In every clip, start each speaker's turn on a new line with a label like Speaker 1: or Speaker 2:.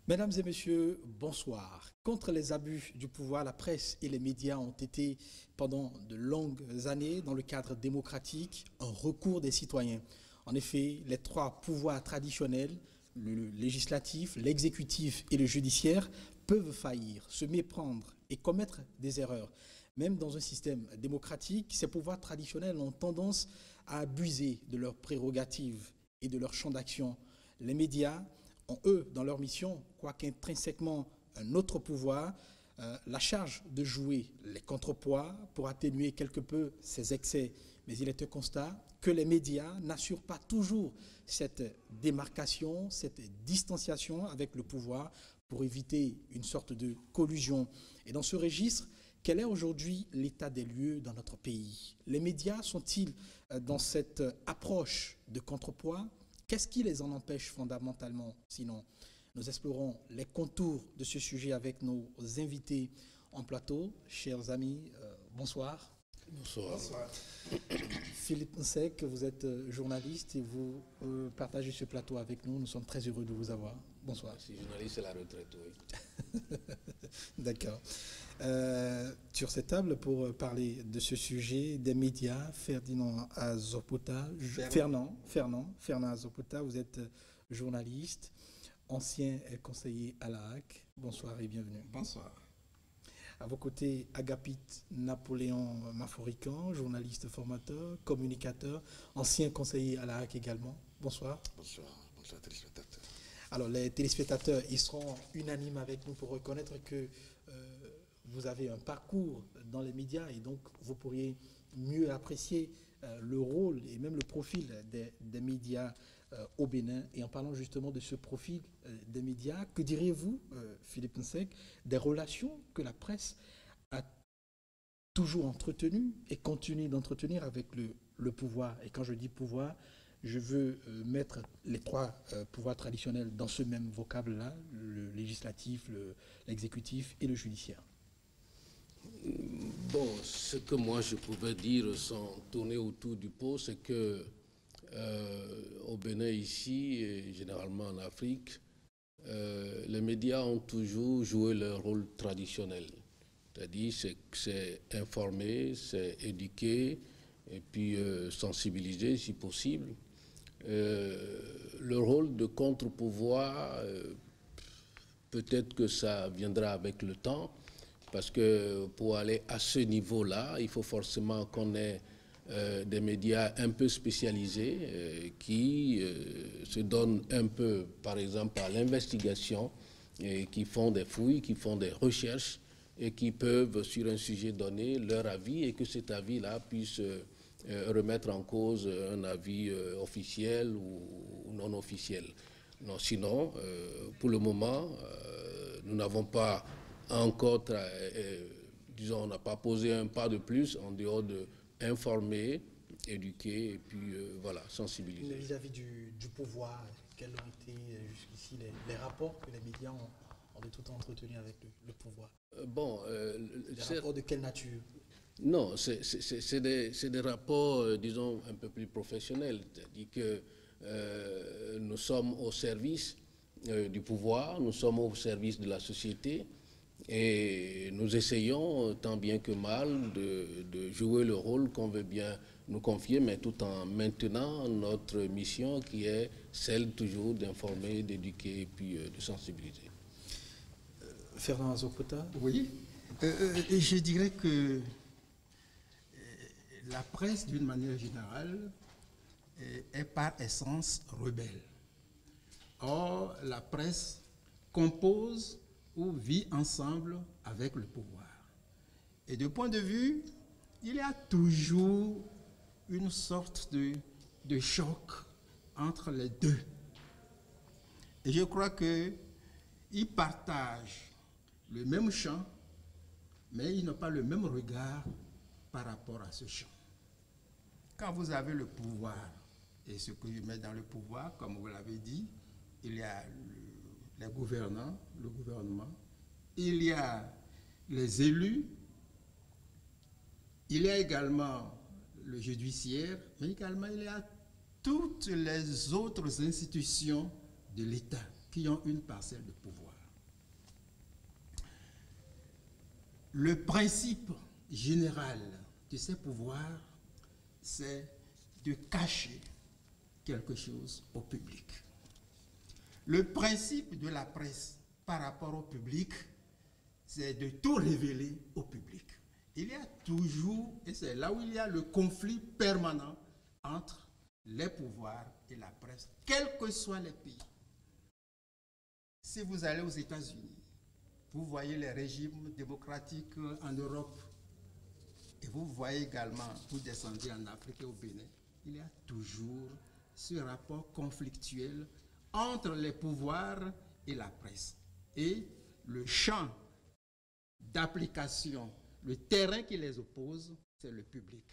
Speaker 1: Mesdames et messieurs, bonsoir. Contre les abus du pouvoir, la presse et les médias ont été, pendant de longues années, dans le cadre démocratique, un recours des citoyens. En effet, les trois pouvoirs traditionnels, le législatif, l'exécutif et le judiciaire, peuvent faillir, se méprendre et commettre des erreurs. Même dans un système démocratique, ces pouvoirs traditionnels ont tendance à abuser de leurs prérogatives et de leur champ d'action. Les médias ont, eux, dans leur mission, quoique intrinsèquement un autre pouvoir, la charge de jouer les contrepoids pour atténuer quelque peu ces excès. Mais il est un constat que les médias n'assurent pas toujours cette démarcation, cette distanciation avec le pouvoir pour éviter une sorte de collusion. Et dans ce registre, quel est aujourd'hui l'état des lieux dans notre pays? Les médias sont-ils dans cette approche de contrepoids? Qu'est-ce qui les en empêche fondamentalement? Sinon, nous explorons les contours de ce sujet avec nos invités en plateau. Chers amis, bonsoir.
Speaker 2: Bonsoir. Bonsoir.
Speaker 1: Philippe Nsek, vous êtes journaliste et vous partagez ce plateau avec nous. Nous sommes très heureux de vous avoir. Bonsoir.
Speaker 2: Je suis journaliste, c'est la retraite, oui.
Speaker 1: D'accord. Sur cette table, pour parler de ce sujet, des médias, Fernand Azopouta, Fernand Azopouta, vous êtes journaliste, ancien conseiller à la HAC. Bonsoir et bienvenue.
Speaker 3: Bonsoir.
Speaker 1: À vos côtés, Agapit Napoléon Maforican, journaliste formateur, communicateur, ancien conseiller à la HAC également. Bonsoir.
Speaker 4: Bonsoir. Bonsoir téléspectateurs.
Speaker 1: Alors les téléspectateurs, ils seront unanimes avec nous pour reconnaître que vous avez un parcours dans les médias et donc vous pourriez mieux apprécier le rôle et même le profil des médias au Bénin. Et en parlant justement de ce profil des médias, que diriez-vous, Philippe Nsek, des relations que la presse a toujours entretenues et continue d'entretenir avec le pouvoir? Et quand je dis pouvoir, je veux mettre les trois pouvoirs traditionnels dans ce même vocable-là, le législatif, l'exécutif et le judiciaire.
Speaker 2: Bon, ce que moi je pouvais dire sans tourner autour du pot, c'est que au Bénin ici, et généralement en Afrique, les médias ont toujours joué leur rôle traditionnel. C'est-à-dire c'est informer, c'est éduquer et puis sensibiliser si possible. Le rôle de contre-pouvoir, peut-être que ça viendra avec le temps, parce que pour aller à ce niveau-là, il faut forcément qu'on ait des médias un peu spécialisés qui se donnent un peu, par exemple, à l'investigation, et qui font des fouilles, qui font des recherches et qui peuvent, sur un sujet donné, leur avis et que cet avis-là puisse remettre en cause un avis officiel ou non officiel. Non, sinon, pour le moment, nous n'avons pas encore, disons, on n'a pas posé un pas de plus en dehors de informer, éduquer et puis voilà, sensibiliser.
Speaker 1: Vis-à-vis du pouvoir, quels ont été jusqu'ici les rapports que les médias ont de tout temps entretenus avec le pouvoir? Des rapports de quelle nature?
Speaker 2: Non, c'est des rapports, disons, un peu plus professionnels. C'est-à-dire que nous sommes au service du pouvoir, nous sommes au service de la société et nous essayons, tant bien que mal, de jouer le rôle qu'on veut bien nous confier, mais tout en maintenant notre mission qui est celle toujours d'informer, d'éduquer et puis de sensibiliser.
Speaker 1: Fernand Azopouta?
Speaker 3: Oui, je dirais que la presse, d'une manière générale, est par essence rebelle. Or, la presse compose ou vit ensemble avec le pouvoir. Et de point de vue, il y a toujours une sorte de choc entre les deux. Et je crois qu'ils partagent le même champ, mais ils n'ont pas le même regard par rapport à ce champ. Quand vous avez le pouvoir, et ce que je mets dans le pouvoir, comme vous l'avez dit, il y a les gouvernants, le gouvernement, il y a les élus, il y a également le judiciaire, mais également il y a toutes les autres institutions de l'État qui ont une parcelle de pouvoir. Le principe général de ces pouvoirs, c'est de cacher quelque chose au public. Le principe de la presse par rapport au public, c'est de tout révéler au public. Il y a toujours, et c'est là où il y a le conflit permanent entre les pouvoirs et la presse, quels que soient les pays. Si vous allez aux États-Unis, vous voyez les régimes démocratiques en Europe, et vous voyez également, vous descendez en Afrique et au Bénin, il y a toujours ce rapport conflictuel entre les pouvoirs et la presse. Et le champ d'application, le terrain qui les oppose, c'est le public.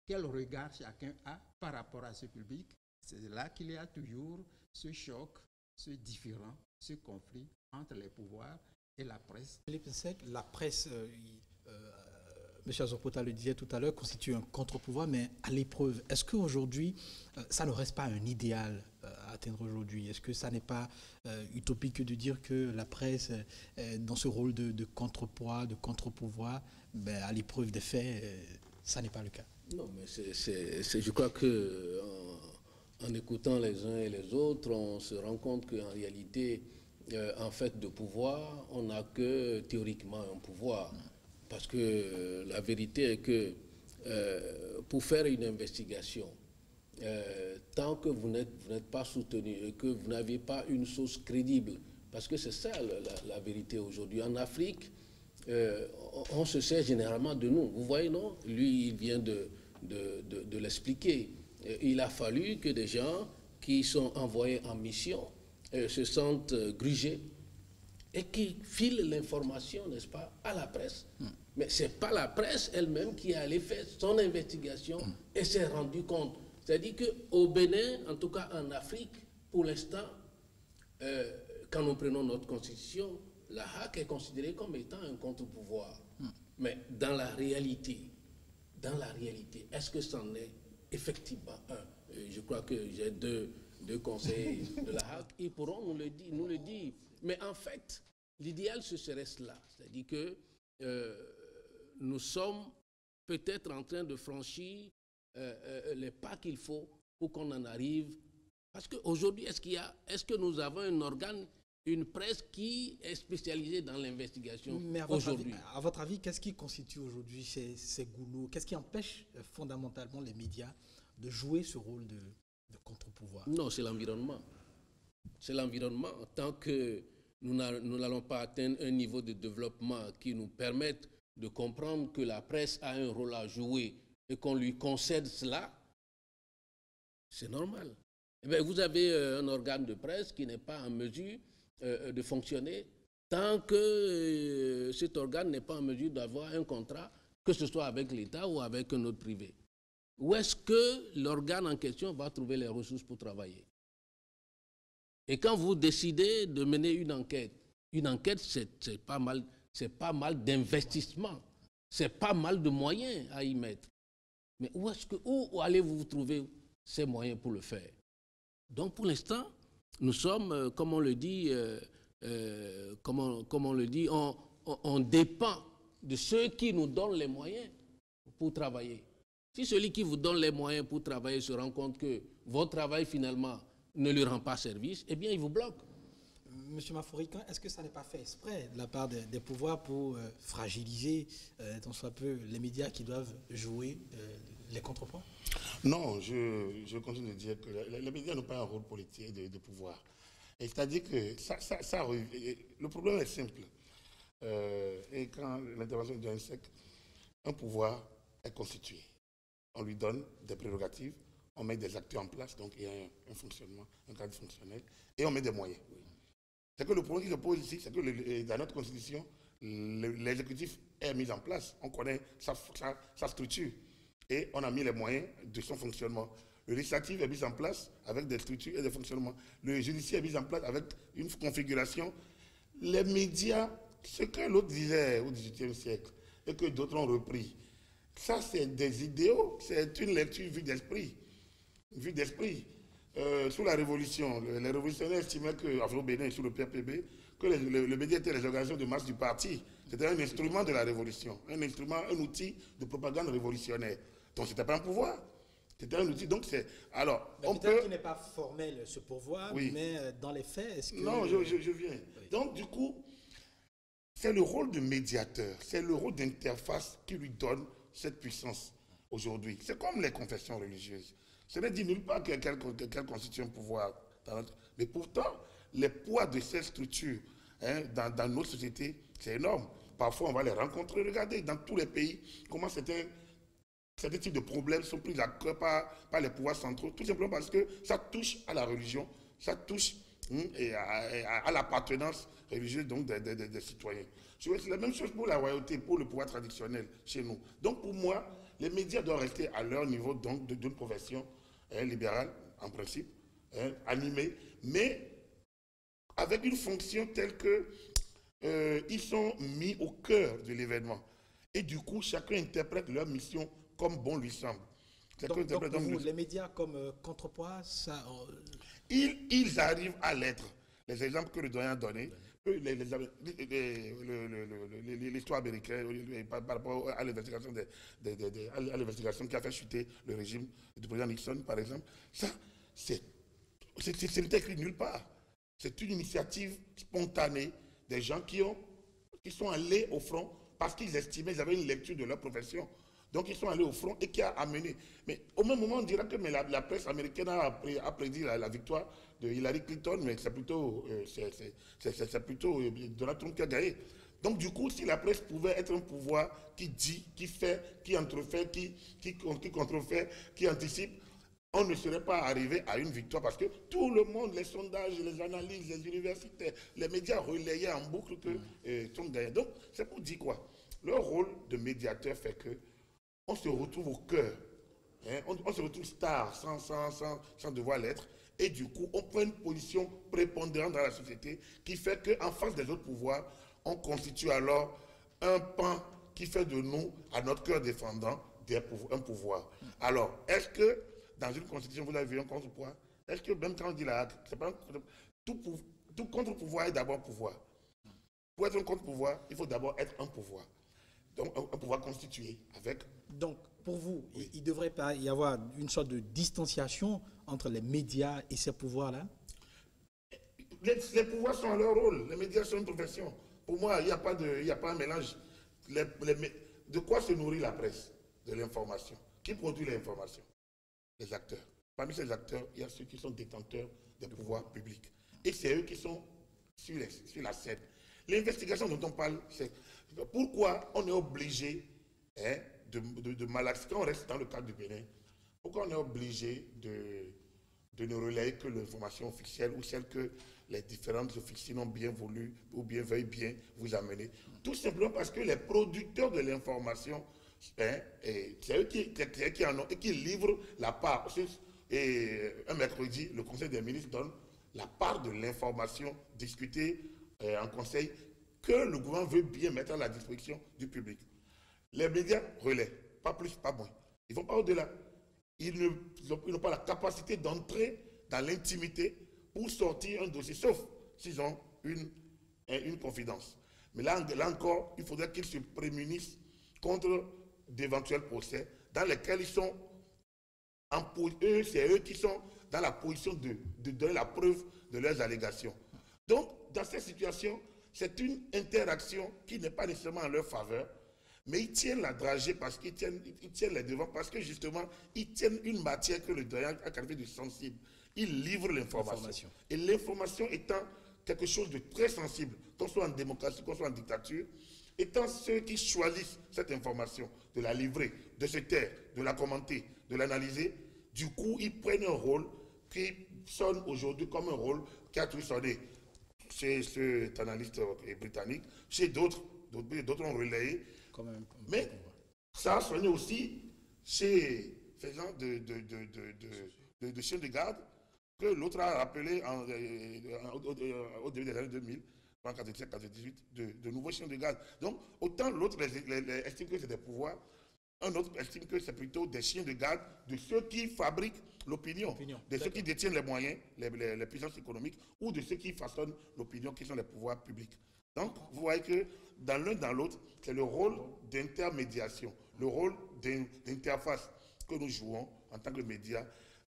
Speaker 3: Quel regard chacun a par rapport à ce public? C'est là qu'il y a toujours ce choc, ce différend, ce conflit entre les pouvoirs et la presse.
Speaker 1: Philippe Nsek, la presse, M. Azopota le disait tout à l'heure, constitue un contre-pouvoir, mais à l'épreuve. Est-ce qu'aujourd'hui, ça ne reste pas un idéal à atteindre aujourd'hui? Est-ce que ça n'est pas utopique de dire que la presse, dans ce rôle de contrepoids, de contre-pouvoir, à l'épreuve des faits, ça n'est pas le cas?
Speaker 2: Non, mais je crois que en écoutant les uns et les autres, on se rend compte qu'en réalité, en fait, de pouvoir, on n'a que théoriquement un pouvoir. Parce que la vérité est que pour faire une investigation, tant que vous n'êtes pas soutenu et que vous n'avez pas une source crédible, parce que c'est ça la vérité aujourd'hui. En Afrique, on se sert généralement de nous. Vous voyez, non? Lui, il vient de l'expliquer. Il a fallu que des gens qui sont envoyés en mission se sentent grugés et qui filent l'information, n'est-ce pas, à la presse. Mais ce n'est pas la presse elle-même qui a allé faire son investigation et s'est rendu compte. C'est-à-dire qu'au Bénin, en tout cas en Afrique, pour l'instant, quand nous prenons notre constitution, la HAC est considérée comme étant un contre-pouvoir. Mais dans la réalité, est-ce que c'en est effectivement un? Je crois que j'ai deux conseillers de la HAC, ils pourront nous le dire. Mais en fait, l'idéal, ce serait cela. C'est-à-dire que nous sommes peut-être en train de franchir les pas qu'il faut pour qu'on en arrive. Parce qu'aujourd'hui, est-ce que nous avons un organe, une presse qui est spécialisée dans l'investigation aujourd'hui?
Speaker 1: À votre avis, qu'est-ce qui constitue aujourd'hui ces goulot? Qu'est-ce qui empêche fondamentalement les médias de jouer ce rôle de contre-pouvoir?
Speaker 2: Non, c'est l'environnement. C'est l'environnement. Tant que nous n'allons pas atteindre un niveau de développement qui nous permette de comprendre que la presse a un rôle à jouer et qu'on lui concède cela, c'est normal. Eh bien, vous avez un organe de presse qui n'est pas en mesure de fonctionner tant que cet organe n'est pas en mesure d'avoir un contrat, que ce soit avec l'État ou avec un autre privé. Où est-ce que l'organe en question va trouver les ressources pour travailler? Et quand vous décidez de mener une enquête, c'est pas mal d'investissement, c'est pas mal de moyens à y mettre. Mais où allez-vous trouver ces moyens pour le faire? Donc pour l'instant, nous sommes, comme on le dit, on dépend de ceux qui nous donnent les moyens pour travailler. Si celui qui vous donne les moyens pour travailler se rend compte que votre travail finalement ne lui rend pas service, eh bien il vous bloque.
Speaker 1: Monsieur Maforican, est-ce que ça n'est pas fait exprès de la part des pouvoirs pour fragiliser tant soit peu les médias qui doivent jouer les contrepoids?
Speaker 4: Non, je continue de dire que les médias n'ont pas un rôle politique de pouvoir. C'est-à-dire que le problème est simple. Et quand l'intervention de Nsek, un pouvoir est constitué. On lui donne des prérogatives, on met des acteurs en place, donc il y a un fonctionnement, un cadre fonctionnel, et on met des moyens. C'est que le problème qui se pose ici, c'est que dans notre constitution, l'exécutif est mis en place. On connaît sa structure et on a mis les moyens de son fonctionnement. Le législatif est mis en place avec des structures et des fonctionnements. Le judiciaire est mis en place avec une configuration. Les médias, ce que l'autre disait au XVIIIe siècle et que d'autres ont repris, ça c'est des idéaux, c'est une lecture vue d'esprit. sous la Révolution, les révolutionnaires estimaient que, enfin au Bénin, sous le PRPB, que le média était les organisations de masse du parti. C'était un instrument de la révolution, un instrument, un outil de propagande révolutionnaire. Donc c'était pas un pouvoir, c'était un outil. Donc c'est... Alors,
Speaker 1: on peut... Peut-être qu'il n'est pas formel ce pouvoir, oui. Mais dans les faits, est-ce que...
Speaker 4: Non, je viens. Oui. Donc du coup, c'est le rôle de médiateur, c'est le rôle d'interface qui lui donne cette puissance aujourd'hui. C'est comme les confessions religieuses. Ce n'est dit nulle part qu'elles constituent un pouvoir. Mais pourtant, les poids de ces structures dans notre société, c'est énorme. Parfois, on va les rencontrer. Regardez, dans tous les pays, comment certains types de problèmes sont pris à cœur par les pouvoirs centraux, tout simplement parce que ça touche à la religion, ça touche à l'appartenance religieuse donc, des citoyens. C'est la même chose pour la royauté, pour le pouvoir traditionnel chez nous. Donc, pour moi, les médias doivent rester à leur niveau d'une profession libérale, en principe, animée, mais avec une fonction telle qu'ils sont mis au cœur de l'événement. Et du coup, chacun interprète leur mission comme bon lui semble.
Speaker 1: Donc pour vous, les médias comme contrepoids, ça...
Speaker 4: Ils arrivent à l'être. Les exemples que le doyen a donnés, l'histoire américaine par rapport à l'investigation qui a fait chuter le régime du président Nixon, par exemple, ça, ce n'était écrit nulle part. C'est une initiative spontanée des gens qui sont allés au front parce qu'ils estimaient qu'ils avaient une lecture de leur profession. Donc ils sont allés au front et qui a amené. Mais au même moment, on dira que la presse américaine a prédit la victoire de Hillary Clinton, mais c'est plutôt, Donald Trump qui a gagné. Donc du coup, si la presse pouvait être un pouvoir qui dit, qui fait, qui entrefait, qui contrefait, qui anticipe, on ne serait pas arrivé à une victoire parce que tout le monde, les sondages, les analyses, les universités, les médias relayaient en boucle que Trump gagnait. Donc c'est pour dire quoi? Leur rôle de médiateur fait que on se retrouve au cœur, on se retrouve star sans devoir l'être, et du coup, on prend une position prépondérante dans la société qui fait qu'en face des autres pouvoirs, on constitue alors un pan qui fait de nous, à notre cœur défendant, un pouvoir. Alors, est-ce que dans une constitution, vous avez vu un contre-pouvoir? Est-ce que même quand on dit tout contre-pouvoir est d'abord pouvoir? Pour être un contre-pouvoir, il faut d'abord être un pouvoir. Donc, un pouvoir constitué avec...
Speaker 1: Donc, pour vous, oui. Il ne devrait pas y avoir une sorte de distanciation entre les médias et ces pouvoirs-là?
Speaker 4: Les pouvoirs sont à leur rôle. Les médias sont une profession. Pour moi, il n'y a pas un mélange. De quoi se nourrit la presse? De l'information. Qui produit l'information? Les acteurs. Parmi ces acteurs, il y a ceux qui sont détenteurs des pouvoirs publics. Et c'est eux qui sont sur la scène. L'investigation dont on parle, c'est pourquoi on est obligé de malaxer, quand on reste dans le cadre du Bénin, pourquoi on est obligé de ne relayer que l'information officielle ou celle que les différentes officines ont bien voulu ou bien veuillent bien vous amener. Tout simplement parce que les producteurs de l'information, c'est eux qui en ont et qui livrent la part. Et un mercredi, le Conseil des ministres donne la part de l'information discutée en conseil que le gouvernement veut bien mettre à la disposition du public. Les médias relaient, pas plus, pas moins. Ils ne vont pas au-delà. Ils n'ont pas la capacité d'entrer dans l'intimité pour sortir un dossier, sauf s'ils ont une confidence. Mais là encore, il faudrait qu'ils se prémunissent contre d'éventuels procès dans lesquels ils sont, c'est eux qui sont dans la position de donner la preuve de leurs allégations. Donc, dans cette situation, c'est une interaction qui n'est pas nécessairement en leur faveur, mais ils tiennent la dragée parce qu'ils tiennent les devants, parce que justement, ils tiennent une matière que le doyen a qualifiée de sensible. Ils livrent l'information. Et l'information étant quelque chose de très sensible, qu'on soit en démocratie, qu'on soit en dictature, étant ceux qui choisissent cette information, de la livrer, de se taire, de la commenter, de l'analyser, du coup, ils prennent un rôle qui sonne aujourd'hui comme un rôle qui a toujours sonné chez cet analyste britannique, chez d'autres ont relayé. Mais ça a sonné aussi chez ces gens de chiens de garde que l'autre a rappelé au début des années 2000, en 1997-1998, de nouveaux chiens de garde. Donc, autant l'autre estime que c'est des pouvoirs, Un autre estime que c'est plutôt des chiens de garde de ceux qui fabriquent l'opinion, de ceux qui détiennent les moyens, les puissances économiques, ou de ceux qui façonnent l'opinion, qui sont les pouvoirs publics. Donc, vous voyez que dans l'un dans l'autre, c'est le rôle d'intermédiation, le rôle d'interface que nous jouons en tant que médias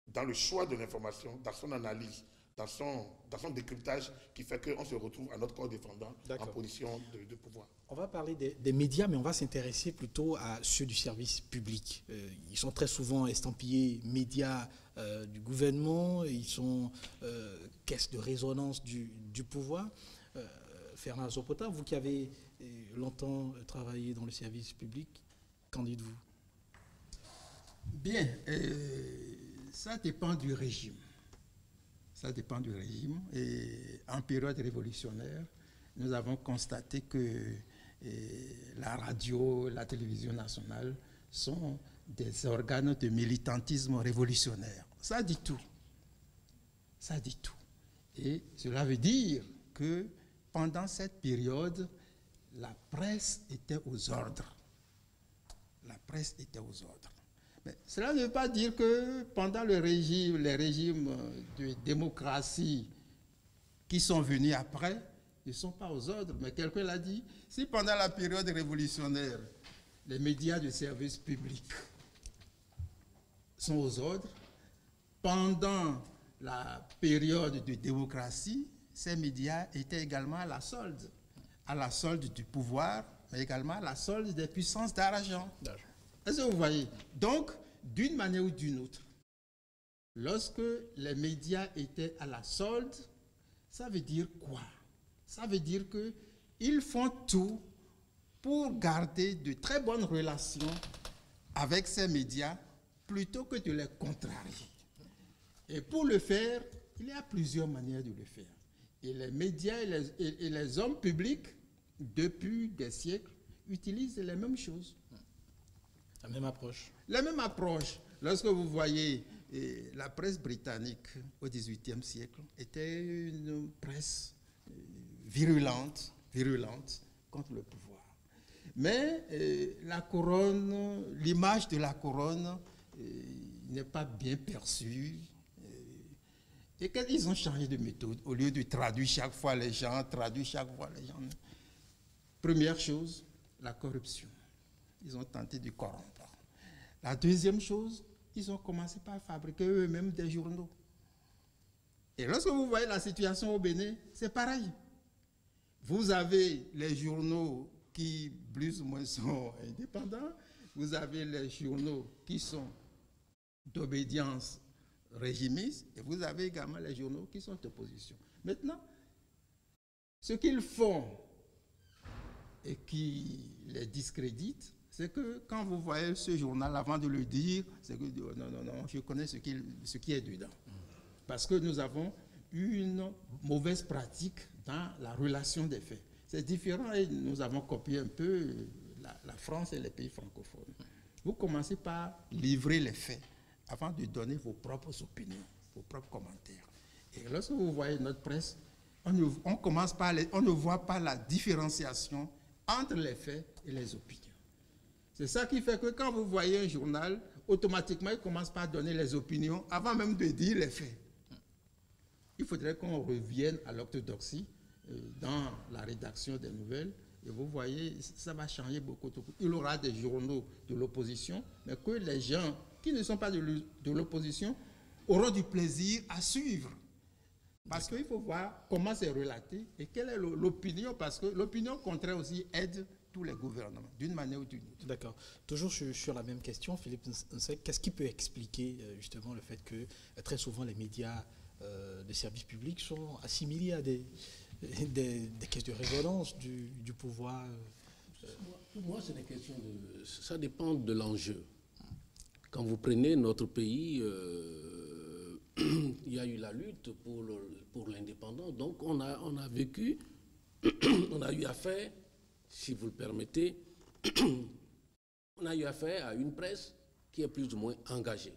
Speaker 4: dans le choix de l'information, dans son analyse, dans son décryptage, qui fait qu'on se retrouve à notre corps défendant en position de pouvoir.
Speaker 1: On va parler des médias, mais on va s'intéresser plutôt à ceux du service public. Ils sont très souvent estampillés médias du gouvernement, ils sont caisse de résonance du pouvoir. Fernand Sopota, vous qui avez longtemps travaillé dans le service public, qu'en dites-vous?
Speaker 3: Bien, ça dépend du régime. Ça dépend du régime. Et en période révolutionnaire, nous avons constaté que la radio, la télévision nationale sont des organes de militantisme révolutionnaire. Ça dit tout. Ça dit tout. Et cela veut dire que pendant cette période, la presse était aux ordres. La presse était aux ordres. Mais cela ne veut pas dire que pendant les régimes de démocratie qui sont venus après, ils ne sont pas aux ordres. Mais quelqu'un l'a dit, si pendant la période révolutionnaire, les médias de service public sont aux ordres, pendant la période de démocratie, ces médias étaient également à la solde du pouvoir, mais également à la solde des puissances d'argent. Est-ce que vous voyez? Donc, d'une manière ou d'une autre, lorsque les médias étaient à la solde, ça veut dire quoi? Ça veut dire qu'ils font tout pour garder de très bonnes relations avec ces médias plutôt que de les contrarier. Et pour le faire, il y a plusieurs manières de le faire. Et les médias et les hommes publics, depuis des siècles, utilisent les mêmes choses.
Speaker 1: La même approche.
Speaker 3: La même approche. Lorsque vous voyez la presse britannique au XVIIIe siècle, était une presse virulente contre le pouvoir. Mais la couronne, l'image de la couronne n'est pas bien perçue. Et qu'ils ont changé de méthode, au lieu de traduire chaque fois les gens. Première chose, la corruption. Ils ont tenté de corrompre. La deuxième chose, ils ont commencé par fabriquer eux-mêmes des journaux. Et lorsque vous voyez la situation au Bénin, c'est pareil. Vous avez les journaux qui, plus ou moins, sont indépendants. Vous avez les journaux qui sont d'obédience régimiste, et vous avez également les journaux qui sont d'opposition. Maintenant, ce qu'ils font et qui les discrédite, c'est que quand vous voyez ce journal, avant de le dire, c'est que non, je connais ce qui est dedans. Parce que nous avons une mauvaise pratique dans la relation des faits. C'est différent et nous avons copié un peu la France et les pays francophones. Vous commencez par livrer les faits avant de donner vos propres opinions, vos propres commentaires. Et lorsque vous voyez notre presse, on ne voit pas la différenciation entre les faits et les opinions. C'est ça qui fait que quand vous voyez un journal, automatiquement, il commence par donner les opinions avant même de dire les faits. Il faudrait qu'on revienne à l'orthodoxie dans la rédaction des nouvelles. Et vous voyez, ça va changer beaucoup. Il y aura des journaux de l'opposition, mais que les gens qui ne sont pas de l'opposition auront du plaisir à suivre. Parce qu'il faut voir comment c'est relaté et quelle est l'opinion, parce que l'opinion contraire aussi aide tous les gouvernements, d'une manière ou d'une autre.
Speaker 1: D'accord. Toujours sur la même question, Philippe Nsek, qu'est-ce qui peut expliquer justement le fait que très souvent les médias de services publics sont assimilés à des caisses de résonance du pouvoir?
Speaker 2: Pour moi, c'est des questions de... Ça dépend de l'enjeu. Quand vous prenez notre pays, il y a eu la lutte pour l'indépendance. Donc, on a vécu, on a eu affaire, si vous le permettez, on a eu affaire à une presse qui est plus ou moins engagée.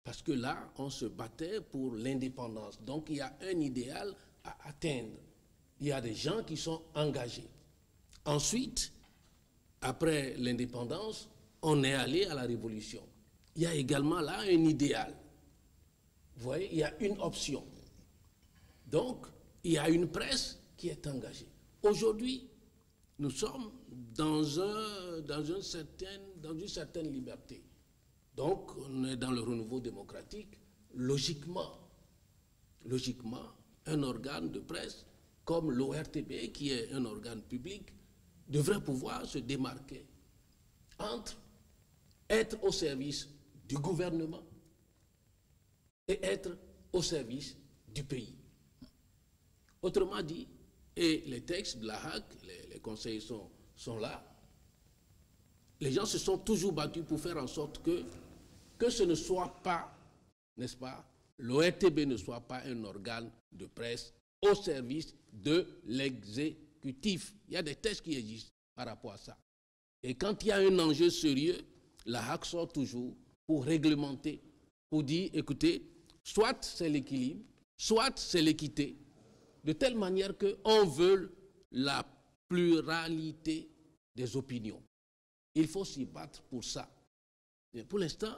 Speaker 2: Parce que là, on se battait pour l'indépendance. Donc, il y a un idéal à atteindre. Il y a des gens qui sont engagés. Ensuite, après l'indépendance, on est allé à la révolution. Il y a également là un idéal. Vous voyez, il y a une option. Donc, il y a une presse qui est engagée. Aujourd'hui, nous sommes dans une certaine liberté. Donc, on est dans le renouveau démocratique. Logiquement, un organe de presse comme l'ORTB, qui est un organe public, devrait pouvoir se démarquer entre être au service du gouvernement et être au service du pays. Autrement dit, et les textes de la HAC, les conseils sont là, les gens se sont toujours battus pour faire en sorte que ce ne soit pas, n'est-ce pas, l'ORTB ne soit pas un organe de presse au service de l'exécutif. Il y a des textes qui existent par rapport à ça. Et quand il y a un enjeu sérieux, la HAC sort toujours pour réglementer, pour dire, écoutez, soit c'est l'équilibre, soit c'est l'équité, de telle manière qu'on veut la pluralité des opinions. Il faut s'y battre pour ça. Mais pour l'instant,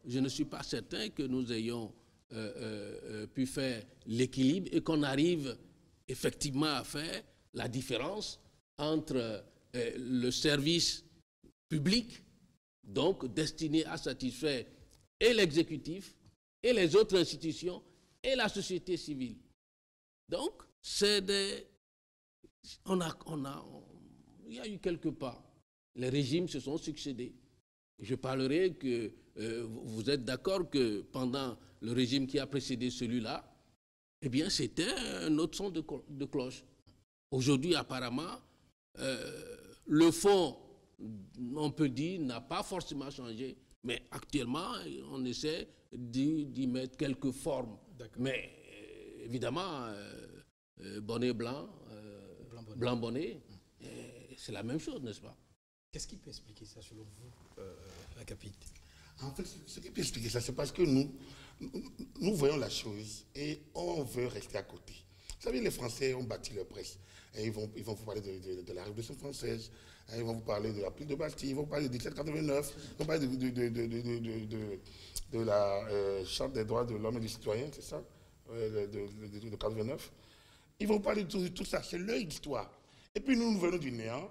Speaker 2: je ne suis pas certain que nous ayons pu faire l'équilibre et qu'on arrive effectivement à faire la différence entre le service public, donc destiné à satisfaire et l'exécutif, et les autres institutions, et la société civile. Donc, il y a eu quelques pas. Les régimes se sont succédés. Je parlerai que vous êtes d'accord que pendant le régime qui a précédé celui-là, eh bien, c'était un autre son de cloche. Aujourd'hui, apparemment, le fond, on peut dire, n'a pas forcément changé, mais actuellement, on essaie d'y mettre quelques formes. Mais évidemment, bonnet blanc, blanc bonnet, c'est la même chose, n'est-ce pas?
Speaker 1: Qu'est-ce qui peut expliquer ça selon vous, Agapit?
Speaker 4: En fait, ce qui peut expliquer ça, c'est parce que nous voyons la chose et on veut rester à côté. Vous savez, les Français ont bâti leur presse. Et ils vont vous parler de la Révolution française, ils vont vous parler de la prise de Bastille, ils vont vous parler de 1789, ils vont parler de la Charte des droits de l'homme et du citoyen, c'est ça, de 89. Ils vont parler de tout ça, c'est leur histoire. Et puis nous venons du néant,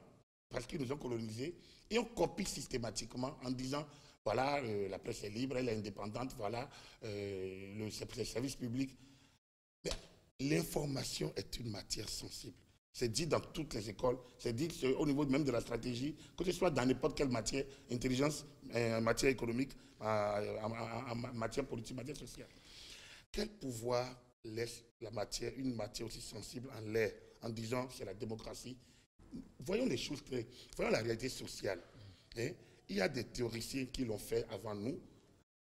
Speaker 4: parce qu'ils nous ont colonisés, et on copie systématiquement en disant, voilà, la presse est libre, elle est indépendante, voilà, le service public. Mais l'information est une matière sensible. C'est dit dans toutes les écoles, c'est dit au niveau même de la stratégie, que ce soit dans n'importe quelle matière, intelligence, matière économique, matière politique, matière sociale. Quel pouvoir laisse une matière aussi sensible en l'air, en disant c'est la démocratie? Voyons les choses claires, voyons la réalité sociale. Il y a des théoriciens qui l'ont fait avant nous.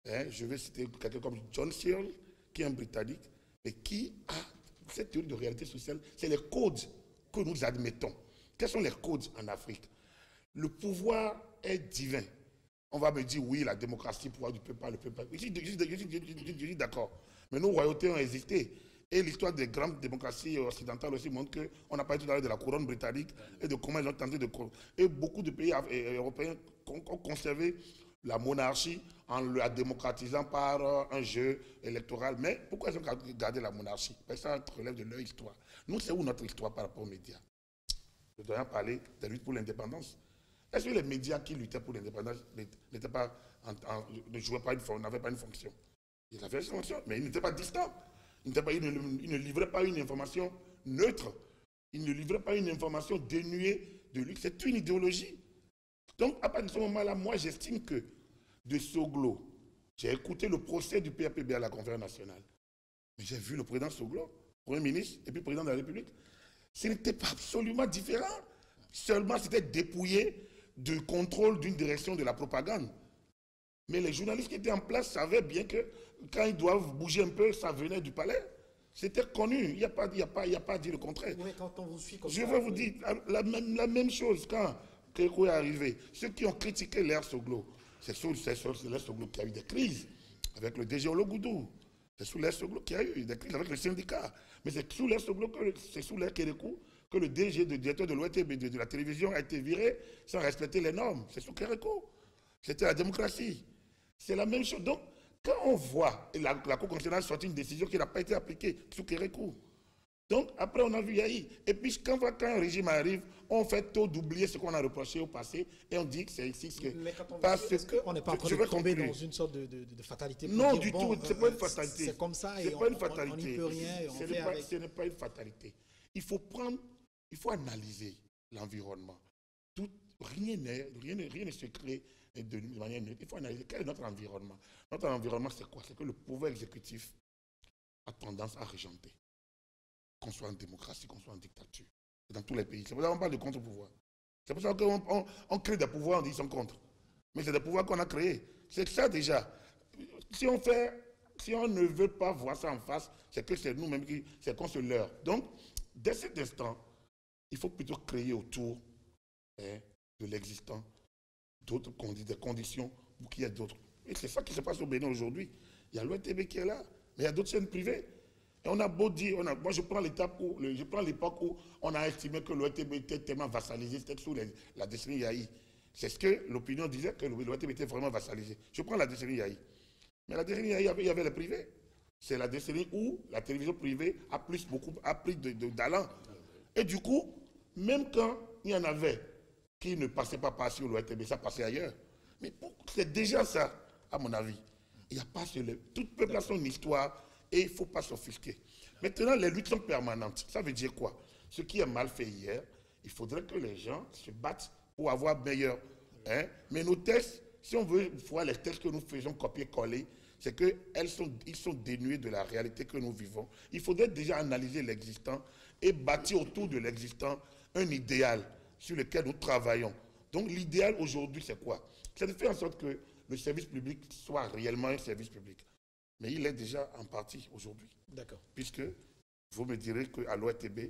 Speaker 4: Je vais citer quelqu'un comme John Searle, qui est un Britannique, mais qui a cette théorie de réalité sociale. C'est les codes que nous admettons. Quels sont les codes en Afrique? Le pouvoir est divin. On va me dire, oui, la démocratie, pouvoir du peuple, le peuple. Je suis d'accord. Mais nos royautés ont existé. Et l'histoire des grandes démocraties occidentales aussi montre qu'on n'a pas tout à l'heure de la couronne britannique et de comment ils ont tenté de... Et beaucoup de pays européens ont conservé la monarchie en la démocratisant par un jeu électoral. Mais pourquoi ils ont gardé la monarchie? Parce que ça relève de leur histoire. Nous, c'est où notre histoire par rapport aux médias? Nous devrions parler de la lutte pour l'indépendance. Est-ce que les médias qui luttaient pour l'indépendance ne jouaient pas n'avaient pas une fonction? Ils avaient une fonction, mais ils n'étaient pas distants. Ils ne livraient pas une information neutre. Ils ne livraient pas une information dénuée de lutte. C'est une idéologie. Donc, à partir de ce moment-là, moi, j'estime que de Soglo, j'ai écouté le procès du PAPB à la conférence nationale. Mais j'ai vu le président Soglo, Premier ministre, et puis président de la République. Ce n'était pas absolument différent. Seulement, c'était dépouillé du contrôle d'une direction de la propagande. Mais les journalistes qui étaient en place savaient bien que quand ils doivent bouger un peu, ça venait du palais. C'était connu. Il n'y a pas à dire le contraire.
Speaker 1: Oui, quand on vous suit comme
Speaker 4: Je
Speaker 1: ça,
Speaker 4: vais vous dire la même chose quand Kékou est arrivé. Ceux qui ont critiqué l'ère Soglo, c'est sous l'ère Soglo qu'il y a eu des crises avec le DG Ologoudou. C'est sous l'ère Soglo qu'il y a eu des crises avec les syndicats. Mais c'est sous l'ère Soglo, c'est sous l'ère Kérékou que le DG, le directeur de l'ORTB de la télévision, a été viré sans respecter les normes. C'est sous Kérékou. C'était la démocratie. C'est la même chose. Donc, quand on voit la Cour constitutionnelle sortir une décision qui n'a pas été appliquée sous Kérékou, donc après on a vu Yahi. Et puis quand un régime arrive, on fait tôt d'oublier ce qu'on a reproché au passé et on dit que c'est ici que...
Speaker 1: Mais quand on n'est pas en train de tomber dans une sorte de fatalité?
Speaker 4: Non, du tout, ce n'est pas une fatalité.
Speaker 1: C'est comme ça et
Speaker 4: on n'y
Speaker 1: peut rien.
Speaker 4: Ce n'est pas une fatalité. Il faut analyser l'environnement. Rien n'est secret de manière neutre. Il faut analyser quel est notre environnement. Notre environnement, c'est quoi? C'est que le pouvoir exécutif a tendance à régenter. Qu'on soit en démocratie, qu'on soit en dictature. C'est dans tous les pays. C'est pour ça qu'on parle de contre-pouvoir. C'est pour ça qu'on crée des pouvoirs, on dit qu'ils sont contre. Mais c'est des pouvoirs qu'on a créés. C'est ça déjà. Si on ne veut pas voir ça en face, c'est que c'est nous-mêmes c'est qu'on se leurre. Donc, dès cet instant, il faut plutôt créer autour de l'existant des conditions pour qu'il y ait d'autres. Et c'est ça qui se passe au Bénin aujourd'hui. Il y a l'ORTB qui est là, mais il y a d'autres chaînes privées. Et on a beau dire, moi je prends l'époque où on a estimé que l'ORTB était tellement vassalisé, c'était sous la décennie Yahi. C'est ce que l'opinion disait, que l'ORTB était vraiment vassalisé. Je prends la décennie Yahi. Mais la décennie Yahi, il y avait les privés. C'est la décennie où la télévision privée a pris d'allant. Et du coup, même quand il y en avait qui ne passaient pas par sur l'ORTB, ça passait ailleurs. Mais c'est déjà ça, à mon avis. Il n'y a pas tout peuple a son histoire. Et il ne faut pas s'offusquer. Maintenant, les luttes sont permanentes. Ça veut dire quoi? Ce qui est mal fait hier, il faudrait que les gens se battent pour avoir meilleur. Mais nos textes, si on veut voir les textes que nous faisons copier-coller, c'est qu'ils sont dénués de la réalité que nous vivons. Il faudrait déjà analyser l'existant et bâtir autour de l'existant un idéal sur lequel nous travaillons. Donc l'idéal aujourd'hui, c'est quoi? C'est de faire en sorte que le service public soit réellement un service public. Mais il est déjà en partie aujourd'hui.
Speaker 1: D'accord.
Speaker 4: Puisque vous me direz qu'à l'ORTB,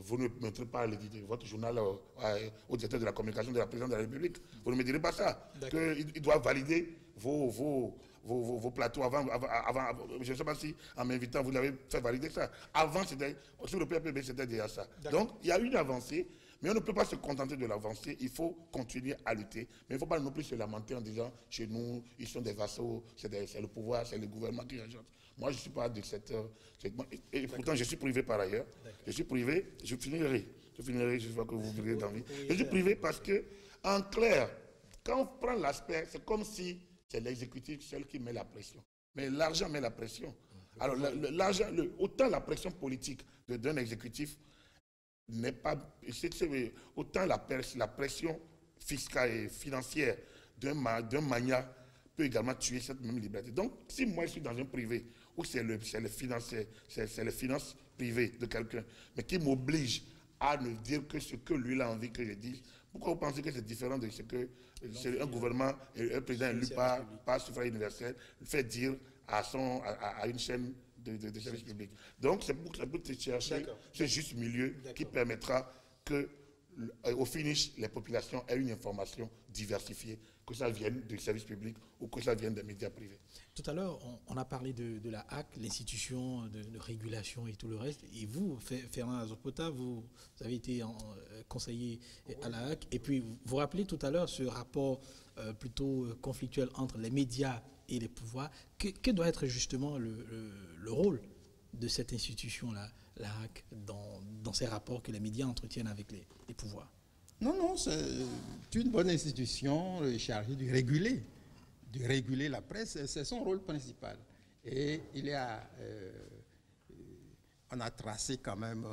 Speaker 4: vous ne montrez pas votre journal au directeur de la communication de la présidente de la République. Vous ne me direz pas ça. Qu'il doit valider vos plateaux avant. Je ne sais pas si en m'invitant, vous l'avez fait valider ça. Avant, sur le PPB, c'était déjà ça. Donc, il y a une avancée. Mais on ne peut pas se contenter de l'avancée, il faut continuer à lutter. Mais il ne faut pas non plus se lamenter en disant, chez nous, ils sont des vassaux, c'est le pouvoir, c'est le gouvernement qui agite. Moi, je ne suis pas de cette... Et pourtant, je suis privé par ailleurs. Je suis privé, je finirai, je vois que vous verrez d'envie. Je suis privé parce que, en clair, quand on prend l'aspect, c'est comme si c'est l'exécutif seul qui met la pression. Mais l'argent met la pression. Alors, l'argent, autant la pression politique d'un exécutif, n'est pas... Autant la pression fiscale et financière d'un mania peut également tuer cette même liberté. Donc, si moi je suis dans un privé où c'est les finances privées de quelqu'un, mais qui m'oblige à ne dire que ce que lui a envie que je dise, pourquoi vous pensez que c'est différent de ce que un gouvernement, un président élu par suffrage universel fait dire à une chaîne de service public. Donc, c'est pour chercher ce juste milieu qui permettra que, au finish, les populations aient une information diversifiée, que ça vienne du service public ou que ça vienne des médias privés.
Speaker 1: Tout à l'heure, on a parlé de la HAC, l'institution de régulation et tout le reste. Et vous, Fernand Azopota, vous avez été conseiller à la HAC. Et puis, vous vous rappelez tout à l'heure ce rapport plutôt conflictuel entre les médias et les pouvoirs. Que doit être justement le rôle de cette institution-là, la HAC, dans ces rapports que les médias entretiennent avec les pouvoirs?
Speaker 3: Non, c'est une bonne institution chargée de réguler la presse. C'est son rôle principal. Et on a tracé quand même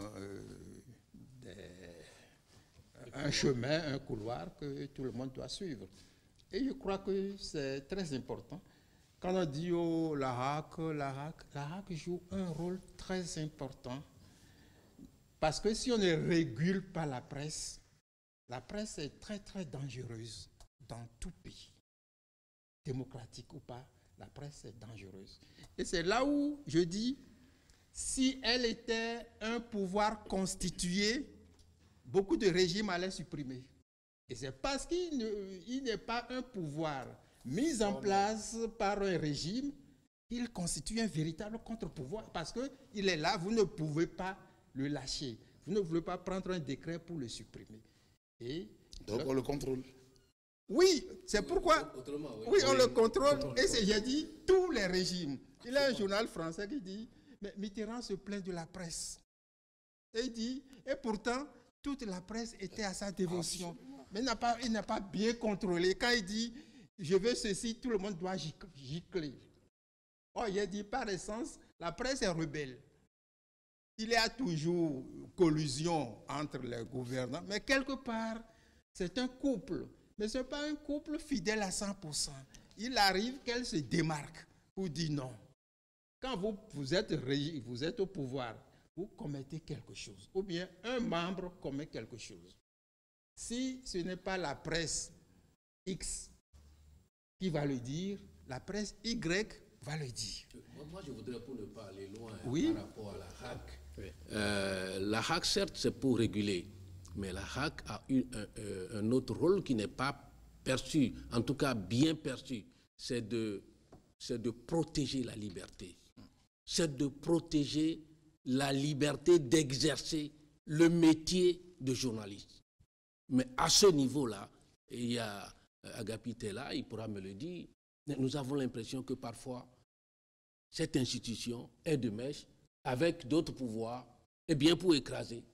Speaker 3: un chemin, un couloir que tout le monde doit suivre. Et je crois que c'est très important. Quand on dit la HAC joue un rôle très important. Parce que si on ne régule pas la presse est très très dangereuse dans tout pays. Démocratique ou pas, la presse est dangereuse. Et c'est là où je dis, si elle était un pouvoir constitué, beaucoup de régimes allaient supprimer. Et c'est parce qu'il n'est pas un pouvoir mis en place par un régime qu'il constitue un véritable contre-pouvoir. Parce qu'il est là, vous ne pouvez pas le lâcher. Vous ne pouvez pas prendre un décret pour le supprimer. Et
Speaker 4: donc on le contrôle.
Speaker 3: Oui, c'est pourquoi.
Speaker 2: Autrement,
Speaker 3: Oui, on le contrôle. Et j'ai dit tous les régimes. Il y a un journal français qui dit, mais Mitterrand se plaint de la presse. Et il dit, et pourtant, toute la presse était à sa dévotion. Mais il n'a pas bien contrôlé. Quand il dit, je veux ceci, tout le monde doit gicler. Oh, il a dit, par essence, la presse est rebelle. Il y a toujours collusion entre les gouvernants, mais quelque part, c'est un couple. Mais ce n'est pas un couple fidèle à 100%. Il arrive qu'elle se démarque pour dire non. Quand vous êtes au pouvoir, vous commettez quelque chose. Ou bien un membre commet quelque chose. Si ce n'est pas la presse X qui va le dire, la presse Y va le dire.
Speaker 2: Moi, je voudrais, pour ne pas aller loin par rapport à la HAC.
Speaker 1: Oui.
Speaker 2: La HAC, certes, c'est pour réguler, mais la HAC a eu un autre rôle qui n'est pas perçu, en tout cas bien perçu, c'est de protéger la liberté. C'est de protéger la liberté d'exercer le métier de journaliste. Mais à ce niveau-là, il y a Agapite là, il pourra me le dire, nous avons l'impression que parfois, cette institution est de mèche avec d'autres pouvoirs, et bien pour écraser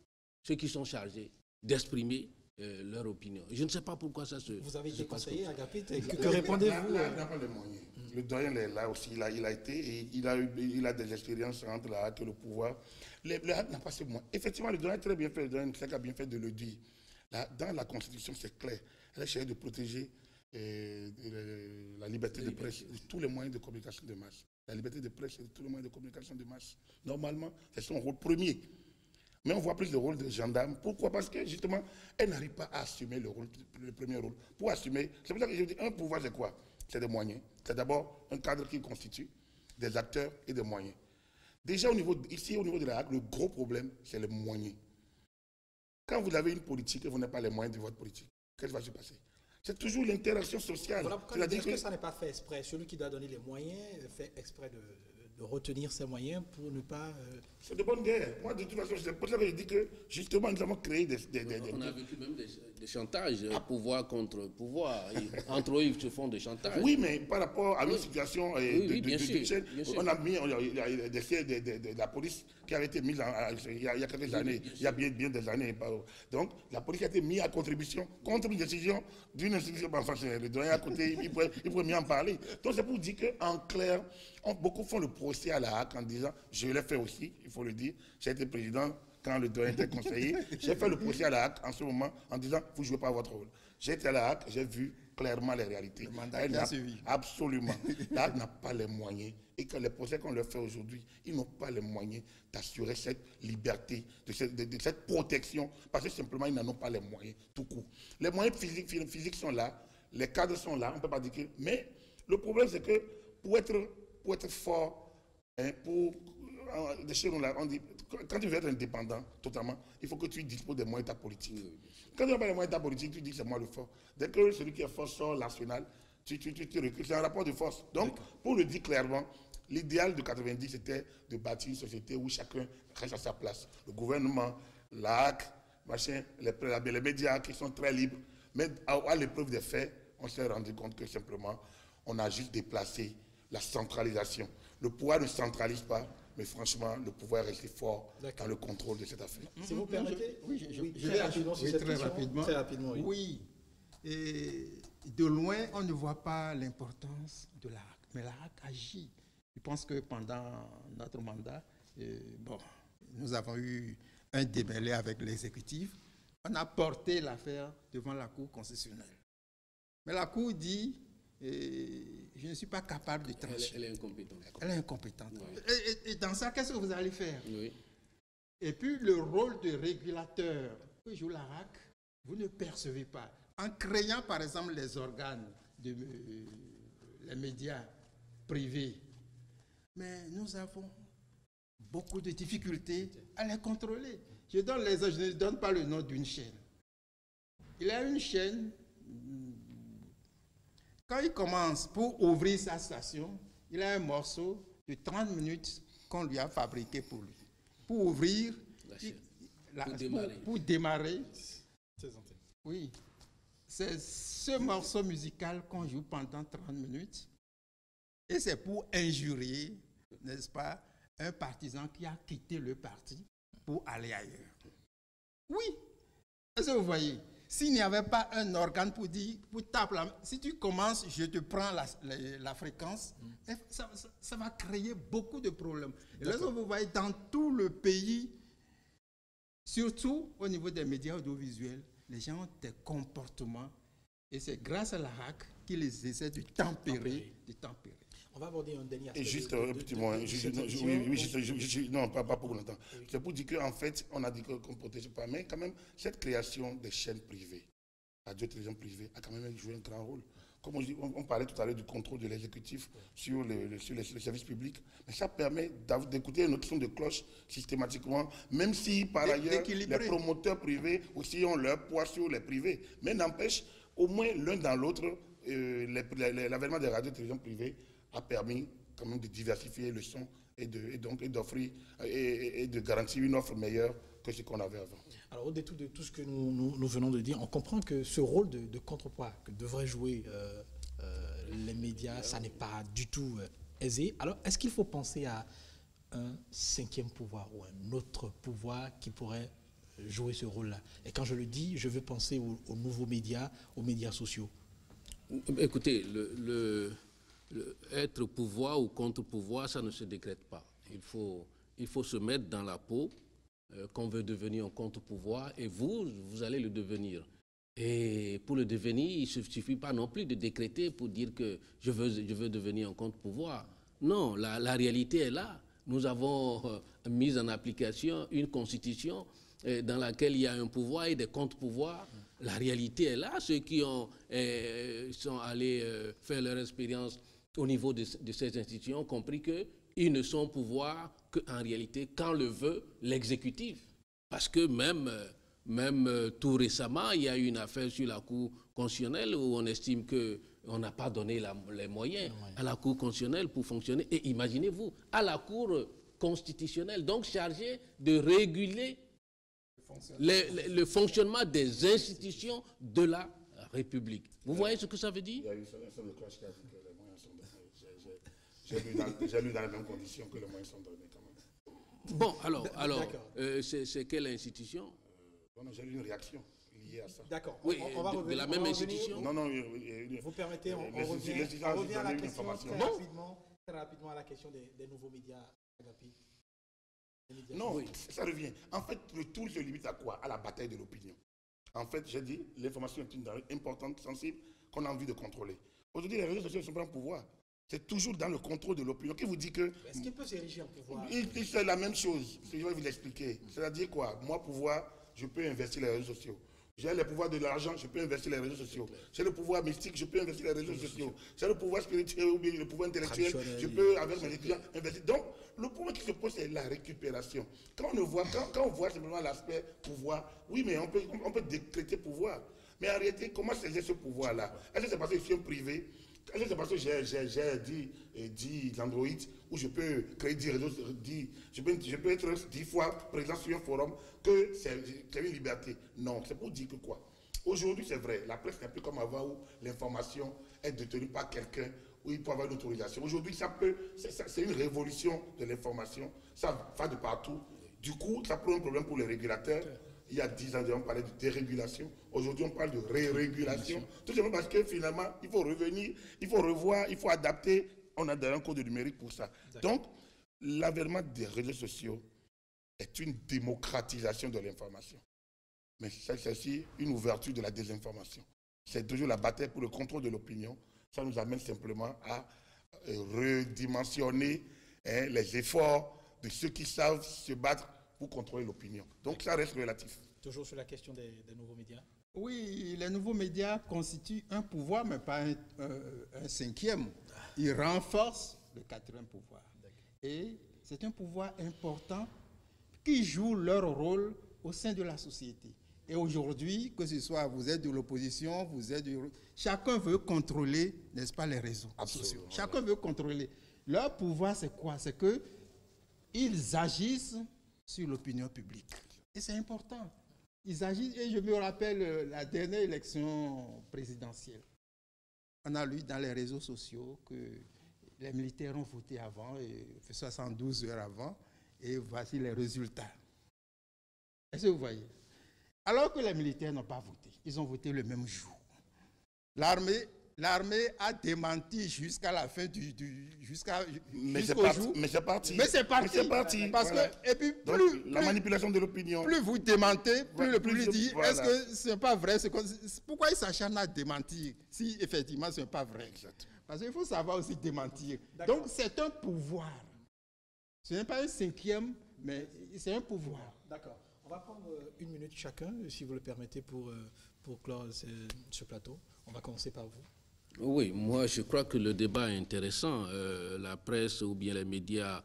Speaker 2: ceux qui sont chargés d'exprimer leur opinion. Je ne sais pas pourquoi ça se...
Speaker 1: Vous avez été conseiller, Agapite,
Speaker 4: que
Speaker 1: que répondez-vous?
Speaker 4: Il n'a pas les moyens. Le doyen est là aussi, il a été, et il a des expériences entre la HAC et le pouvoir. Le HAC n'a pas ce moyen. Effectivement, le doyen a très bien fait, le doyen a bien fait de le dire. Là, dans la Constitution, c'est clair. Elle a cherché de protéger la liberté de presse et tous les moyens de communication de masse. La liberté de presse et tous les moyens de communication de masse. Normalement, c'est son rôle premier. Mais on voit plus le rôle de gendarme. Pourquoi? Parce que justement, elle n'arrive pas à assumer le premier rôle. Pour assumer, c'est pour ça que je dis, un pouvoir, c'est quoi? C'est des moyens. C'est d'abord un cadre qui constitue des acteurs et des moyens. Déjà, ici, au niveau de la HAC, le gros problème, c'est les moyens. Quand vous avez une politique et vous n'avez pas les moyens de votre politique, qu'est-ce qui va se passer? C'est toujours l'interaction sociale.
Speaker 1: Voilà pourquoi je dis que ça n'est pas fait exprès. Celui qui doit donner les moyens fait exprès de retenir ses moyens pour ne pas...
Speaker 4: C'est de bonne guerre. Moi, de toute façon, c'est pour ça que je dis que, justement, nous avons créé
Speaker 2: On a vécu même des chantages, pouvoir contre pouvoir. Entre eux, ils se font des chantages.
Speaker 4: Oui, mais par rapport à une situation
Speaker 2: bien sûr.
Speaker 4: on a mis des sièges de la police qui avait été mise il y a quelques années, il y a bien des années. Donc, la police a été mise à contribution contre une décision d'une institution. Enfin, le doyen à côté, il pourrait mieux en parler. Donc, c'est pour dire qu'en clair, beaucoup font le procès à la HAC en disant, je l'ai fait aussi, il faut le dire, j'ai été président quand le doyen était conseiller, j'ai fait le procès à la HAC en ce moment en disant, vous ne jouez pas votre rôle. J'ai été à la HAC, j'ai vu clairement les réalités.
Speaker 3: Le mandat qui a suivi.
Speaker 4: Absolument. La HAC n'a pas les moyens. Et que les procès qu'on leur fait aujourd'hui, ils n'ont pas les moyens d'assurer cette liberté, de cette protection, parce que simplement, ils n'en ont pas les moyens, tout court. Les moyens physiques sont là, les cadres sont là, on ne peut pas dire que... Mais le problème, c'est que pour être fort, hein, on dit, quand tu veux être indépendant totalement, il faut que tu disposes des moyens de ta politique. Quand tu n'as pas les moyens de ta politique, tu dis que c'est moi le fort. Dès que celui qui est fort sort l'arsenal, tu recules. C'est un rapport de force. Donc, pour le dire clairement, l'idéal de 90, c'était de bâtir une société où chacun reste à sa place. Le gouvernement, la HAC, les médias qui sont très libres. Mais à l'épreuve des faits, on s'est rendu compte que simplement, on a juste déplacé la centralisation. Le pouvoir ne centralise pas, mais franchement, le pouvoir est resté fort dans le contrôle de cette affaire.
Speaker 1: Si vous permettez,
Speaker 3: je vais rapidement sur cette question. Très rapidement. Oui. Et de loin, on ne voit pas l'importance de la HAC. Mais la HAC agit. Je pense que pendant notre mandat, nous avons eu un démêlé avec l'exécutif. On a porté l'affaire devant la Cour constitutionnelle. Mais la Cour dit, je ne suis pas capable de trancher.
Speaker 2: Elle est incompétente.
Speaker 3: Elle est incompétente. Oui. Et dans ça, qu'est-ce que vous allez faire?
Speaker 2: Oui.
Speaker 3: Et puis, le rôle de régulateur que joue la HAC, vous ne percevez pas. En créant, par exemple, les organes, les médias privés, mais nous avons beaucoup de difficultés à les contrôler. Je ne donne pas le nom d'une chaîne. Il y a une chaîne, quand il commence pour ouvrir sa station, il a un morceau de 30 minutes qu'on lui a fabriqué pour lui. Pour ouvrir, pour démarrer. Oui. c'est ce morceau musical qu'on joue pendant 30 minutes et c'est pour injurier, n'est-ce pas, un partisan qui a quitté le parti pour aller ailleurs. Oui, est-ce que vous voyez? S'il n'y avait pas un organe pour dire, pour taper si tu commences, je te prends la fréquence, ça va créer beaucoup de problèmes. Et là, vous voyez, dans tout le pays, surtout au niveau des médias audiovisuels, les gens ont des comportements et c'est grâce à la hack qu'ils essaient de tempérer.
Speaker 1: On va aborder un dernier aspect.
Speaker 4: Et juste un petit mot, non, pas pour longtemps. C'est pour dire qu'en fait, on a dit qu'on ne protège pas, mais quand même, cette création des chaînes privées, radio-télévision privée, a quand même joué un grand rôle. Comme on parlait tout à l'heure du contrôle de l'exécutif sur les services publics, mais ça permet d'écouter une autre son de cloche systématiquement, même si par ailleurs les promoteurs privés aussi ont leur poids sur les privés. Mais n'empêche, au moins l'un dans l'autre, l'avènement des radios-télévisions privées a permis quand même de diversifier le son et d'offrir et de garantir une offre meilleure que ce qu'on avait avant.
Speaker 1: Alors au détour de tout ce que nous venons de dire, on comprend que ce rôle de contrepoids que devraient jouer les médias, ça n'est pas du tout aisé. Alors est-ce qu'il faut penser à un cinquième pouvoir ou un autre pouvoir qui pourrait jouer ce rôle-là? Et quand je le dis, je veux penser aux nouveaux médias, aux médias sociaux.
Speaker 2: Écoutez, être pouvoir ou contre-pouvoir, ça ne se décrète pas. Il faut se mettre dans la peau qu'on veut devenir un contre-pouvoir et vous allez le devenir. Et pour le devenir, il ne suffit pas non plus de décréter pour dire que je veux devenir un contre-pouvoir. Non, la réalité est là. Nous avons mis en application une constitution dans laquelle il y a un pouvoir et des contre-pouvoirs. La réalité est là. Ceux qui sont allés faire leur expérience au niveau de ces institutions ont compris qu'ils ne sont pouvoir qu'en réalité quand le veut l'exécutif. Parce que même tout récemment, il y a eu une affaire sur la Cour constitutionnelle où on estime qu'on n'a pas donné les moyens à la Cour constitutionnelle pour fonctionner. Et imaginez-vous, à la Cour constitutionnelle, donc chargée de réguler le fonctionnement des institutions de la République. Vous voyez ce que ça veut dire?
Speaker 4: Il y a eu un seul de cloche qui a dit que les moyens sont donnés. J'ai lu dans les mêmes conditions que les moyens sont donnés quand même.
Speaker 2: Bon, alors c'est quelle institution?
Speaker 4: J'ai lu une réaction liée à ça.
Speaker 1: D'accord.
Speaker 2: Oui,
Speaker 1: on va revenir.
Speaker 2: de la même institution?
Speaker 4: Non.
Speaker 1: Vous permettez, on revient à la question très rapidement à la question des nouveaux médias, Agapi.
Speaker 4: Non, oui, ça revient. En fait, le tout se limite à quoi? À la bataille de l'opinion. En fait, j'ai dit, l'information est une denrée importante, sensible, qu'on a envie de contrôler. Aujourd'hui, les réseaux sociaux ne sont pas en pouvoir. C'est toujours dans le contrôle de l'opinion. Qui vous dit que...
Speaker 1: Est-ce qu'il peut s'ériger en pouvoir?
Speaker 4: C'est la même chose. Je vais vous l'expliquer. C'est-à-dire quoi? Moi, pouvoir, je peux investir les réseaux sociaux. J'ai le pouvoir de l'argent, je peux investir les réseaux sociaux. J'ai le pouvoir mystique, je peux investir les réseaux sociaux. J'ai le pouvoir spirituel ou bien le pouvoir intellectuel, je peux, avec mes étudiants, investir. Donc, le problème qui se pose, c'est la récupération. Quand on voit simplement l'aspect pouvoir, oui, mais on peut décréter pouvoir. Mais en réalité, comment saisir ce pouvoir-là? Est-ce que c'est parce que je suis un privé? Est-ce que c'est parce que j'ai 10 Android où je peux créer 10 réseaux, je peux être 10 fois présent sur un forum que c'est une liberté? Non, c'est pour dire que quoi? Aujourd'hui, c'est vrai, la presse n'est plus comme avant où l'information est détenue par quelqu'un, où il peut avoir une autorisation. Aujourd'hui, c'est une révolution de l'information, ça va de partout. Du coup, ça pose un problème pour les régulateurs. Il y a 10 ans, on parlait de dérégulation. Aujourd'hui, on parle de régulation. Tout simplement parce que finalement, il faut revenir, il faut revoir, il faut adapter. On a d'ailleurs un code numérique pour ça. Donc, l'avènement des réseaux sociaux est une démocratisation de l'information. Mais c'est aussi une ouverture de la désinformation. C'est toujours la bataille pour le contrôle de l'opinion. Ça nous amène simplement à redimensionner les efforts de ceux qui savent se battre pour contrôler l'opinion. Donc ça reste relatif.
Speaker 1: Toujours sur la question des nouveaux médias?
Speaker 3: Oui, les nouveaux médias constituent un pouvoir, mais pas un cinquième. Ils renforcent le quatrième pouvoir. Et c'est un pouvoir important qui joue leur rôle au sein de la société. Et aujourd'hui, que ce soit vous êtes de l'opposition, chacun veut contrôler, n'est-ce pas, les réseaux sociaux. Chacun veut contrôler. Leur pouvoir, c'est quoi? C'est qu'ils agissent sur l'opinion publique. Et c'est important. Ils agissent, et je me rappelle la dernière élection présidentielle. On a lu dans les réseaux sociaux que les militaires ont voté avant, 72 heures avant, et voici les résultats. Est-ce que vous voyez? Alors que les militaires n'ont pas voté, ils ont voté le même jour. L'armée a démenti jusqu'à la fin
Speaker 4: Mais c'est parti.
Speaker 3: Parce
Speaker 4: voilà.
Speaker 3: que, et puis,
Speaker 4: la manipulation de l'opinion.
Speaker 3: Plus vous démentez, plus le public dit,
Speaker 4: voilà.
Speaker 3: est-ce que ce n'est pas vrai? Pourquoi il s'acharne à démentir si effectivement ce n'est pas vrai?
Speaker 4: Exact.
Speaker 3: Parce qu'il faut savoir aussi démentir. Donc c'est un pouvoir. Ce n'est pas un cinquième, mais c'est un pouvoir.
Speaker 1: D'accord. On va prendre 1 minute chacun, si vous le permettez, pour clore ce plateau. On va commencer par vous.
Speaker 2: Oui, moi je crois que le débat est intéressant. La presse ou bien les médias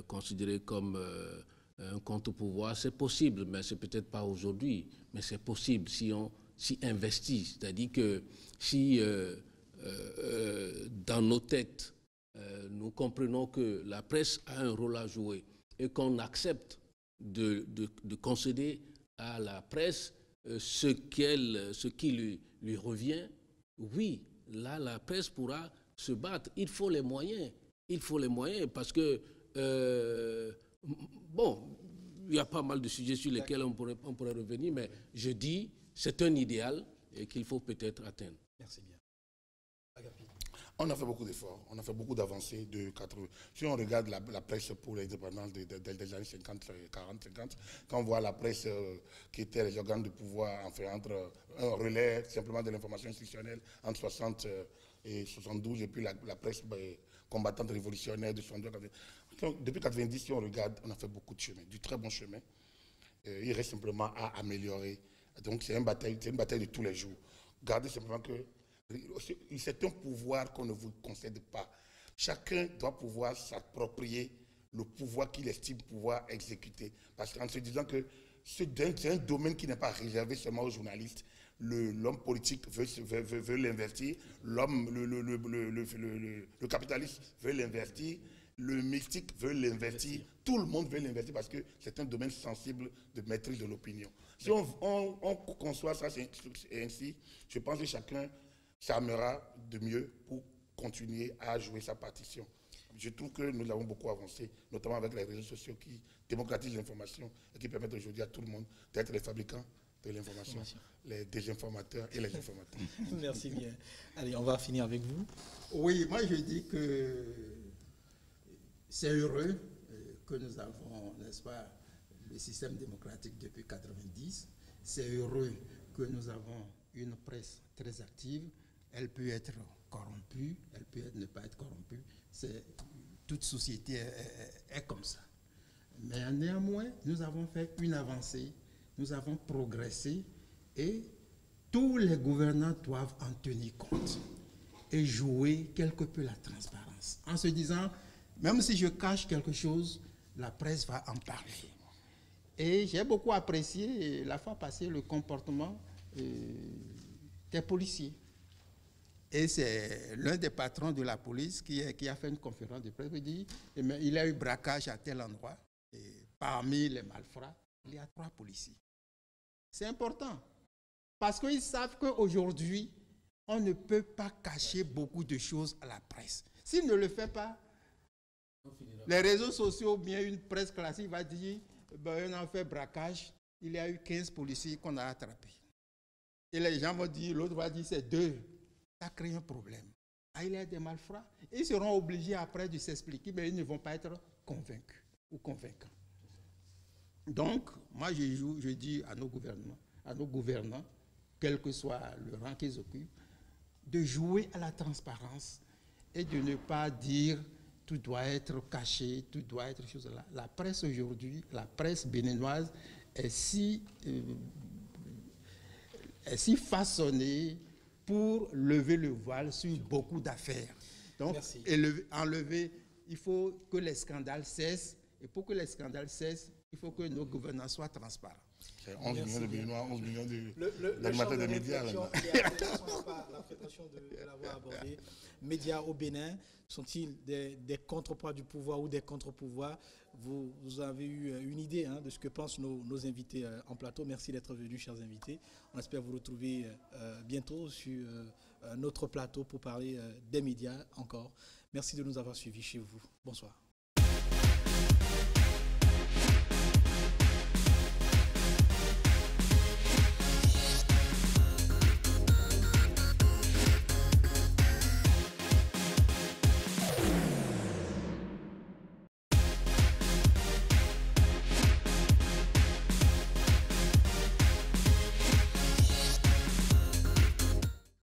Speaker 2: considérés comme un contre-pouvoir, c'est possible, mais c'est peut-être pas aujourd'hui, mais c'est possible si on s'y investit. C'est-à-dire que si dans nos têtes, nous comprenons que la presse a un rôle à jouer et qu'on accepte de concéder à la presse ce qui lui revient, oui, là, la presse pourra se battre. Il faut les moyens. Il faut les moyens parce que, bon, il y a pas mal de sujets sur lesquels on pourrait revenir, mais je dis, c'est un idéal et qu'il faut peut-être atteindre.
Speaker 1: Merci bien. Agapi.
Speaker 4: On a fait beaucoup d'efforts, on a fait beaucoup d'avancées. Si on regarde la presse pour l'indépendance des années 50, 40, 50, quand on voit la presse qui était les organes de pouvoir, enfin, entre un relais simplement de l'information institutionnelle entre 60 et 72, et puis la presse combattante révolutionnaire de 72 à 90. Depuis 90, si on regarde, on a fait beaucoup de chemin, du très bon chemin. Il reste simplement à améliorer. Donc c'est une bataille de tous les jours. Gardez simplement que c'est un pouvoir qu'on ne vous concède pas. Chacun doit pouvoir s'approprier le pouvoir qu'il estime pouvoir exécuter. Parce qu'en se disant que c'est un domaine qui n'est pas réservé seulement aux journalistes, l'homme politique veut l'investir, le capitaliste veut l'investir, le mystique veut l'investir, tout le monde veut l'investir parce que c'est un domaine sensible de maîtrise de l'opinion. Si on conçoit ça ainsi, je pense que chacun s'armera de mieux pour continuer à jouer sa partition. Je trouve que nous avons beaucoup avancé, notamment avec les réseaux sociaux qui démocratisent l'information et qui permettent aujourd'hui à tout le monde d'être les fabricants de l'information, les désinformateurs et les informateurs.
Speaker 1: Merci bien. Allez, on va finir avec vous.
Speaker 3: Oui, moi je dis que c'est heureux que nous avons, n'est-ce pas, le système démocratique depuis 90. C'est heureux que nous avons une presse très active. Elle peut être corrompue, elle peut ne pas être corrompue. Toute société est comme ça. Mais néanmoins, nous avons fait une avancée, nous avons progressé et tous les gouvernants doivent en tenir compte et jouer quelque peu la transparence. En se disant, même si je cache quelque chose, la presse va en parler. Et j'ai beaucoup apprécié la fois passée le comportement des policiers. Et c'est l'un des patrons de la police qui a fait une conférence de presse. Il dit il y a eu braquage à tel endroit. Et parmi les malfrats, il y a 3 policiers. C'est important. Parce qu'ils savent qu'aujourd'hui, on ne peut pas cacher beaucoup de choses à la presse. S'il ne le fait pas, les réseaux sociaux ou bien une presse classique va dire on a fait braquage, il y a eu 15 policiers qu'on a attrapés. Et les gens vont dire, l'autre va dire c'est 2. Ça crée un problème. Il y a des malfrats. Ils seront obligés après de s'expliquer, mais ils ne vont pas être convaincus ou convaincants. Donc, moi, je dis à nos gouvernants, quel que soit le rang qu'ils occupent, de jouer à la transparence et de ne pas dire tout doit être caché, tout doit être chose là. La presse aujourd'hui, la presse béninoise est si façonnée pour lever le voile sur beaucoup d'affaires. Donc, il faut que les scandales cessent. Et pour que les scandales cessent, il faut que nos gouvernants soient transparents.
Speaker 4: C'est 11 millions de Béninois, 11 millions
Speaker 1: champ
Speaker 4: d'animateurs de médias.
Speaker 1: La prétention de l'avoir abordé. Médias au Bénin, sont-ils des contrepoids du pouvoir ou des contre-pouvoirs? Vous avez eu une idée de ce que pensent nos invités en plateau. Merci d'être venus, chers invités. On espère vous retrouver bientôt sur notre plateau pour parler des médias encore. Merci de nous avoir suivis chez vous. Bonsoir.